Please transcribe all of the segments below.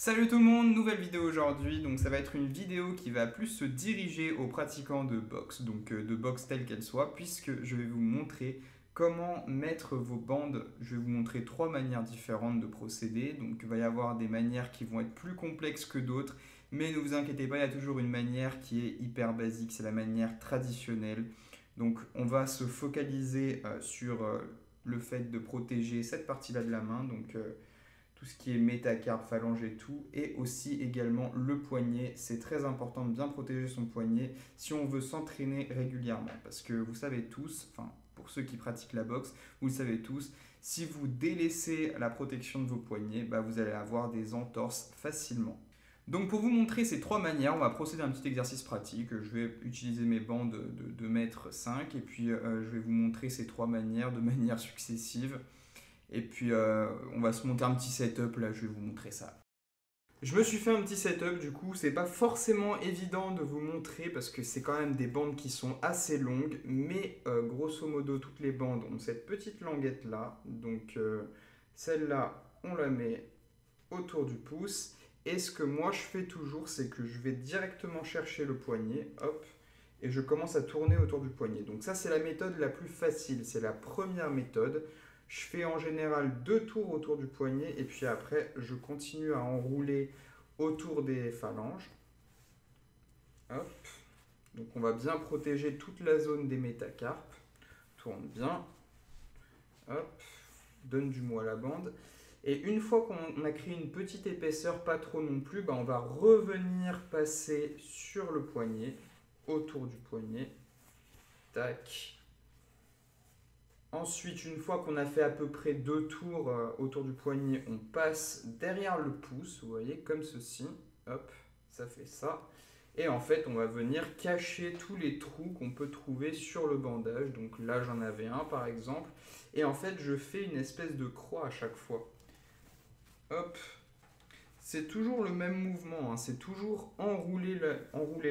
Salut tout le monde, nouvelle vidéo aujourd'hui. Donc ça va être une vidéo qui va plus se diriger aux pratiquants de boxe, donc de boxe telle qu'elle soit, puisque je vais vous montrer comment mettre vos bandes. Je vais vous montrer trois manières différentes de procéder. Donc il va y avoir des manières qui vont être plus complexes que d'autres, mais ne vous inquiétez pas, il y a toujours une manière qui est hyper basique, c'est la manière traditionnelle. Donc on va se focaliser sur le fait de protéger cette partie-là de la main. Donc tout ce qui est métacarpe, phalange et tout, et aussi également le poignet. C'est très important de bien protéger son poignet si on veut s'entraîner régulièrement. Parce que vous savez tous, enfin pour ceux qui pratiquent la boxe, vous le savez tous, si vous délaissez la protection de vos poignets, bah, vous allez avoir des entorses facilement. Donc pour vous montrer ces trois manières, on va procéder à un petit exercice pratique. Je vais utiliser mes bandes de 2,5 m et puis je vais vous montrer ces trois manières de manière successive. Et puis on va se monter un petit setup, là je vais vous montrer ça. Je me suis fait un petit setup, du coup c'est pas forcément évident de vous montrer parce que c'est quand même des bandes qui sont assez longues, mais grosso modo toutes les bandes ont cette petite languette là, donc celle-là on la met autour du pouce, et ce que moi je fais toujours c'est que je vais directement chercher le poignet, hop, et je commence à tourner autour du poignet. Donc ça c'est la méthode la plus facile, c'est la première méthode. Je fais en général 2 tours autour du poignet et puis après je continue à enrouler autour des phalanges. Hop. Donc on va bien protéger toute la zone des métacarpes. Tourne bien. Hop. Donne du mou à la bande. Et une fois qu'on a créé une petite épaisseur, pas trop non plus, bah on va revenir passer sur le poignet, autour du poignet. Tac. Ensuite, une fois qu'on a fait à peu près 2 tours autour du poignet, on passe derrière le pouce, vous voyez, comme ceci. Hop, ça fait ça. Et en fait, on va venir cacher tous les trous qu'on peut trouver sur le bandage. Donc là, j'en avais un par exemple. Et en fait, je fais une espèce de croix à chaque fois. Hop, c'est toujours le même mouvement, hein. C'est toujours enrouler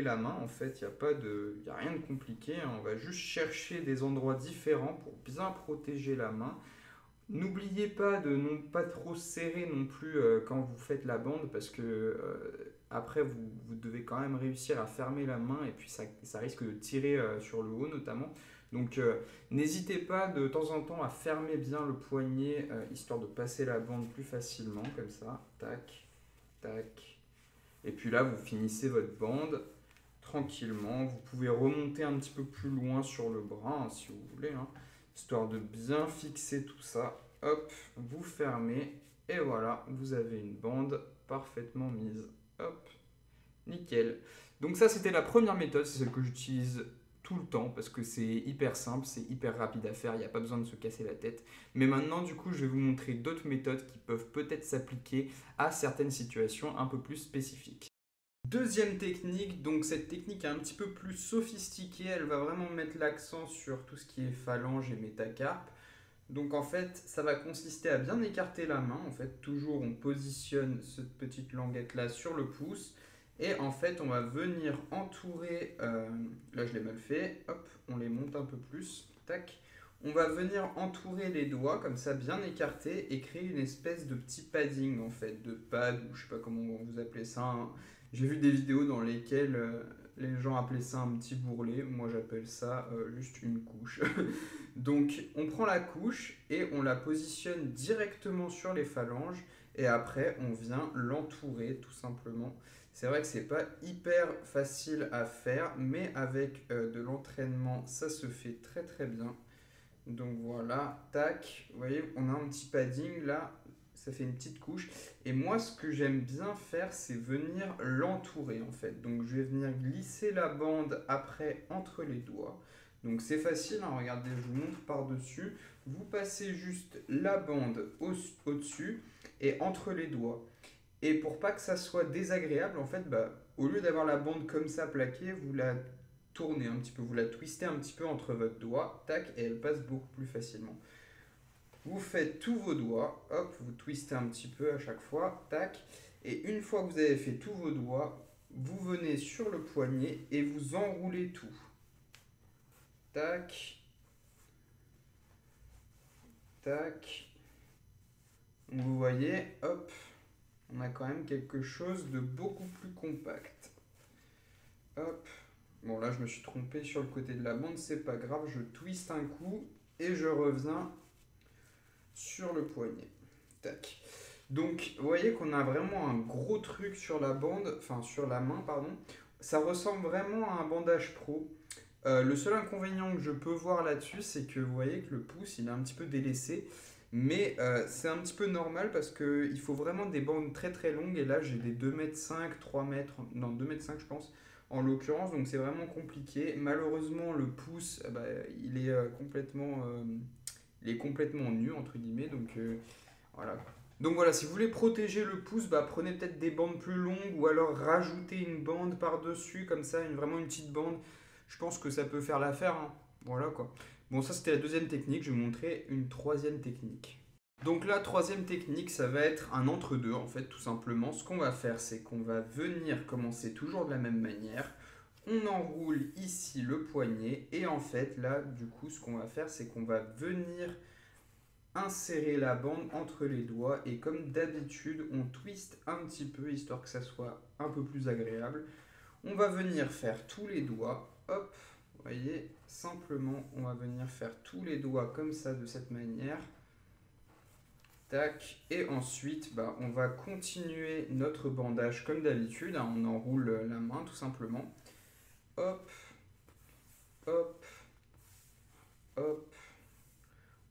la main en fait, il y a rien de compliqué, hein. On va juste chercher des endroits différents pour bien protéger la main. N'oubliez pas de ne pas trop serrer non plus quand vous faites la bande parce que après vous devez quand même réussir à fermer la main et puis ça risque de tirer sur le haut notamment. Donc n'hésitez pas de temps en temps à fermer bien le poignet histoire de passer la bande plus facilement comme ça. Tac, tac. Et puis là vous finissez votre bande tranquillement. Vous pouvez remonter un petit peu plus loin sur le bras hein, si vous voulez, hein, histoire de bien fixer tout ça. Hop, vous fermez et voilà, vous avez une bande parfaitement mise. Hop, nickel. Donc ça c'était la première méthode, c'est celle que j'utilise tout le temps parce que c'est hyper simple, c'est hyper rapide à faire, il n'y a pas besoin de se casser la tête. Mais maintenant du coup je vais vous montrer d'autres méthodes qui peuvent peut-être s'appliquer à certaines situations un peu plus spécifiques. Deuxième technique, donc cette technique est un petit peu plus sophistiquée, elle va vraiment mettre l'accent sur tout ce qui est phalange et métacarpe. Donc en fait, ça va consister à bien écarter la main. En fait, toujours on positionne cette petite languette là sur le pouce. Et en fait, on va venir entourer. Là, je l'ai mal fait. Hop, on les monte un peu plus. Tac. On va venir entourer les doigts comme ça, bien écartés, et créer une espèce de petit padding en fait, de pad, ou je sais pas comment vous appelez ça, hein. J'ai vu des vidéos dans lesquelles les gens appelaient ça un petit bourrelet. Moi, j'appelle ça juste une couche. Donc on prend la couche et on la positionne directement sur les phalanges et après on vient l'entourer tout simplement. C'est vrai que c'est pas hyper facile à faire mais avec de l'entraînement ça se fait très très bien. Donc voilà, tac, vous voyez on a un petit padding là, ça fait une petite couche. Et moi ce que j'aime bien faire c'est venir l'entourer en fait. Donc je vais venir glisser la bande après entre les doigts. Donc c'est facile, hein, regardez, je vous montre par-dessus. Vous passez juste la bande au-dessus et entre les doigts. Et pour pas que ça soit désagréable, en fait, bah, au lieu d'avoir la bande comme ça plaquée, vous la tournez un petit peu, vous la twistez un petit peu entre votre doigt, tac, et elle passe beaucoup plus facilement. Vous faites tous vos doigts, hop, vous twistez un petit peu à chaque fois, tac, et une fois que vous avez fait tous vos doigts, vous venez sur le poignet et vous enroulez tout. Tac, tac. Donc vous voyez, hop, on a quand même quelque chose de beaucoup plus compact. Hop. Bon, là, je me suis trompé sur le côté de la bande, c'est pas grave, je twiste un coup et je reviens sur le poignet. Tac. Donc, vous voyez qu'on a vraiment un gros truc sur la bande, enfin sur la main, pardon. Ça ressemble vraiment à un bandage pro. Le seul inconvénient que je peux voir là-dessus, c'est que vous voyez que le pouce, il est un petit peu délaissé. Mais c'est un petit peu normal parce qu'il faut vraiment des bandes très très longues. Et là, j'ai des 2,5 m, 3 mètres, non 2,5 m je pense, en l'occurrence. Donc c'est vraiment compliqué. Malheureusement, le pouce, il est complètement nu, entre guillemets. Donc voilà. Donc voilà, si vous voulez protéger le pouce, prenez peut-être des bandes plus longues ou alors rajoutez une bande par-dessus, comme ça, vraiment une petite bande. Je pense que ça peut faire l'affaire, hein. Voilà quoi. Bon, ça c'était la deuxième technique, je vais vous montrer une troisième technique. Donc la troisième technique, ça va être un entre-deux en fait, tout simplement. Ce qu'on va faire, c'est qu'on va venir commencer toujours de la même manière. On enroule ici le poignet et en fait là, du coup, ce qu'on va faire, c'est qu'on va venir insérer la bande entre les doigts et comme d'habitude, on twiste un petit peu histoire que ça soit un peu plus agréable. On va venir faire tous les doigts, hop, vous voyez, simplement, on va venir faire tous les doigts comme ça, de cette manière. Tac, et ensuite, on va continuer notre bandage comme d'habitude, hein, on enroule la main tout simplement. Hop, hop, hop.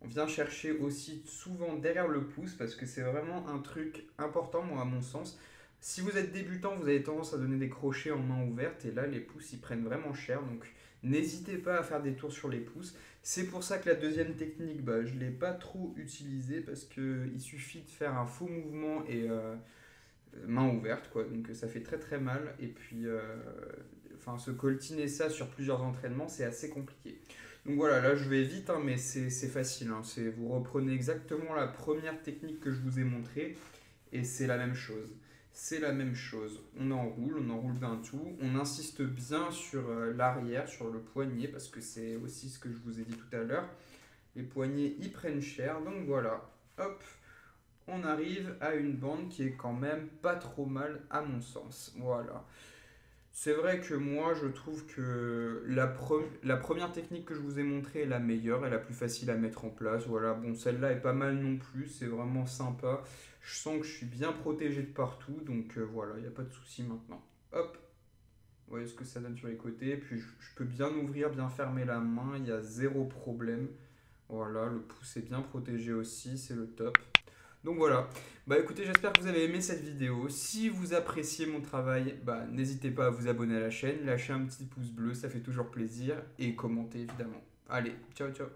On vient chercher aussi souvent derrière le pouce parce que c'est vraiment un truc important, moi, à mon sens. Si vous êtes débutant, vous avez tendance à donner des crochets en main ouverte et là, les pouces, ils prennent vraiment cher. Donc, n'hésitez pas à faire des tours sur les pouces. C'est pour ça que la deuxième technique, je ne l'ai pas trop utilisée parce qu'il suffit de faire un faux mouvement et main ouverte, quoi. Donc, ça fait très très mal. Et puis, se coltiner ça sur plusieurs entraînements, c'est assez compliqué. Donc voilà, là je vais vite, hein, mais c'est facile. Hein. Vous reprenez exactement la première technique que je vous ai montrée et c'est la même chose. C'est la même chose. On enroule bien tout. On insiste bien sur l'arrière, sur le poignet, parce que c'est aussi ce que je vous ai dit tout à l'heure. Les poignets y prennent cher, donc voilà. Hop, on arrive à une bande qui est quand même pas trop mal à mon sens. Voilà. C'est vrai que moi, je trouve que la première technique que je vous ai montrée est la meilleure et la plus facile à mettre en place. Voilà, bon, celle-là est pas mal non plus, c'est vraiment sympa. Je sens que je suis bien protégé de partout, donc voilà, il n'y a pas de souci maintenant. Hop, vous voyez ce que ça donne sur les côtés. Puis je peux bien ouvrir, bien fermer la main, il y a zéro problème. Voilà, le pouce est bien protégé aussi, c'est le top. Donc voilà, écoutez, j'espère que vous avez aimé cette vidéo. Si vous appréciez mon travail, n'hésitez pas à vous abonner à la chaîne, lâcher un petit pouce bleu, ça fait toujours plaisir, et commenter évidemment. Allez, ciao ciao.